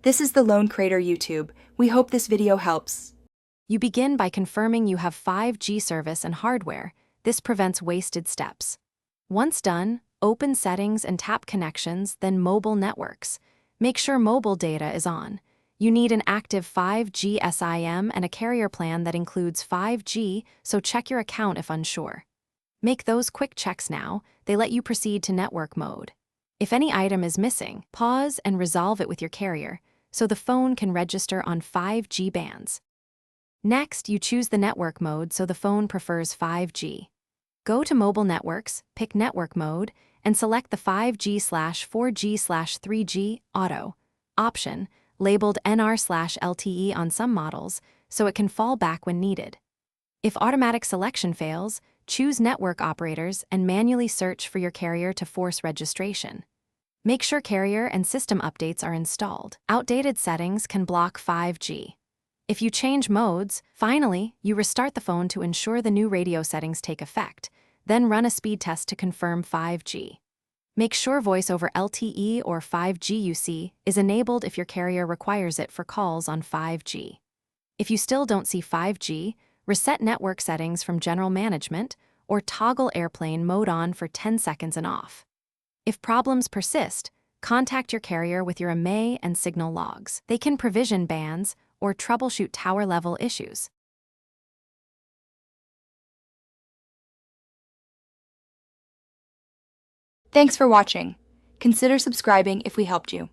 This is the Lone Crater YouTube. We hope this video helps. You begin by confirming you have 5G service and hardware. This prevents wasted steps. Once done, open Settings and tap Connections, then Mobile Networks. Make sure mobile data is on. You need an active 5G SIM and a carrier plan that includes 5G, so check your account if unsure. Make those quick checks now. They let you proceed to network mode. If any item is missing, pause and resolve it with your carrier, so the phone can register on 5G bands. Next, you choose the network mode so the phone prefers 5G. Go to Mobile Networks, pick Network Mode, and select the 5G/4G/3G Auto option, labeled NR/LTE on some models, so it can fall back when needed. If automatic selection fails, choose Network Operators and manually search for your carrier to force registration. Make sure carrier and system updates are installed. Outdated settings can block 5G. If you change modes, finally, you restart the phone to ensure the new radio settings take effect, then run a speed test to confirm 5G. Make sure Voice over LTE or 5G UC is enabled if your carrier requires it for calls on 5G. If you still don't see 5G, reset network settings from General Management or toggle airplane mode on for 10 seconds and off. If problems persist, contact your carrier with your AMA and signal logs. They can provision bands or troubleshoot tower-level issues. Thanks for watching. Consider subscribing if we helped you.